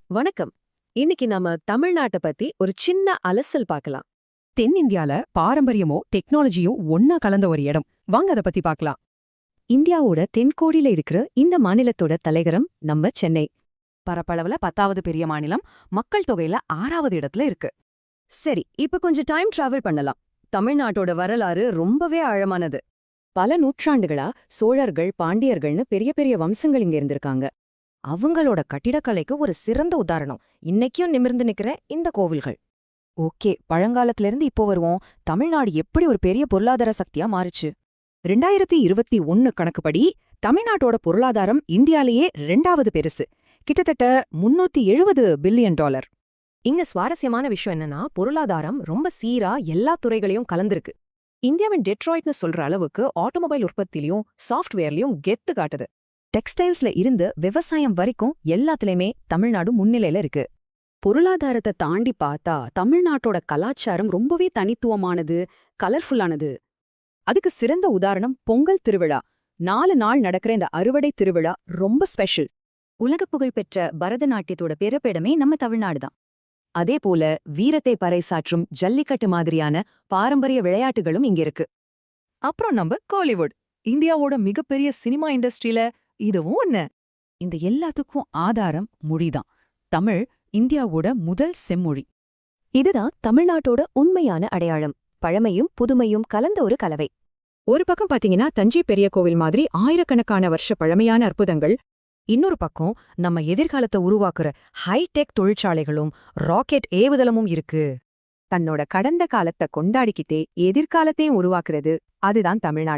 வணக்கம். இன்னைக்கு நாம தமிழ்நாட்ட பத்தி ஒரு சின்ன அலசல் பார்க்கலாம். தென்னிந்தியால பாரம்பரியமோ டெக்னாலஜியும் ஒன்னா கலந்த ஒரு இடம். வாங்க அத பத்தி பார்க்கலாம். இந்தியாவோட தென்கோடியில இருக்கிற இந்த மாநிலத்தோட தலைநகரம் நம்ம சென்னை. பரப்பளவுல 10வது பெரிய மாநிலம், மக்கள் தொகையில 6வது இடத்துல இருக்கு. சரி, இப்ப கொஞ்சம் டைம் டிராவல் பண்ணலாம். தமிழ்நாட்டோட வரலாறு ரொம்பவே ஆழமானது. பல நூற்றாண்டுகளா சோழர்கள், பாண்டியர்கள்னு பெரிய பெரிய வம்சங்கள் இங்க இருந்திருக்காங்க. அவங்களோட கட்டிடக்கலைக்கு ஒரு சிறந்த உதாரணம் இன்னைக்கும் நிமிர்ந்து நிக்கிற இந்த கோவில்கள். ஓகே, பழங்காலத்துல இருந்து இப்போ வருவோம். தமிழ்நாடு எப்படி ஒரு பெரிய பொருளாதார சக்தியா மாறுச்சு? 2021 கணக்குப்படி தமிழ்நாட்டோட பொருளாதாரம் இந்தியாலேயே 2வது பெருசு, கிட்டத்தட்ட $370 பில்லியன். இங்க சுவாரஸ்யமான விஷயம் என்னன்னா, பொருளாதாரம் ரொம்ப சீரா எல்லா துறைகளையும் கலந்திருக்கு. இந்தியாவின் டெட்ராய்ட்னு சொல்ற அளவுக்கு ஆட்டோமொபைல் உற்பத்திலையும் சாஃப்ட்வேர்லயும் கெத்து காட்டுது. டெக்ஸ்டைல்ஸ்ல இருந்து விவசாயம் வரைக்கும் எல்லாத்துலயுமே தமிழ்நாடு முன்னிலையில இருக்கு. பொருளாதாரத்தை தாண்டி பார்த்தா தமிழ்நாட்டோட கலாச்சாரம் ரொம்பவே தனித்துவமானது, கலர்ஃபுல்லானது. அதுக்கு சிறந்த உதாரணம் பொங்கல் திருவிழா. 4 நாள் நடக்கிற இந்த அறுவடை திருவிழா ரொம்ப ஸ்பெஷல். உலக புகழ்பெற்ற பரதநாட்டியத்தோட பிறப்பிடமே நம்ம தமிழ்நாடு தான். அதே போல வீரத்தை பறைசாற்றும் ஜல்லிக்கட்டு மாதிரியான பாரம்பரிய விளையாட்டுகளும் இங்க இருக்கு. அப்புறம் நம்ம காலிவுட், இந்தியாவோட மிகப்பெரிய சினிமா இண்டஸ்ட்ரியில இதுவும் ஒண்ணு. இந்த எல்லாத்துக்கும் ஆதாரம் மொழிதான். தமிழ் இந்தியாவோட முதல் செம்மொழி. இதுதான் தமிழ்நாட்டோட உண்மையான அடையாளம். பழமையும் புதுமையும் கலந்த ஒரு கலவை. ஒரு பக்கம் பாத்தீங்கன்னா தஞ்சை பெரிய கோவில் மாதிரி ஆயிரக்கணக்கான வருஷ பழமையான அற்புதங்கள். இன்னொரு பக்கம் நம்ம எதிர்காலத்தை உருவாக்குற ஹைடெக் தொழிற்சாலைகளும் ராக்கெட் ஏவுதளமும் இருக்கு. தன்னோட கடந்த காலத்தை கொண்டாடிக்கிட்டே எதிர்காலத்தையும் உருவாக்குறது அதுதான் தமிழ்நாடு.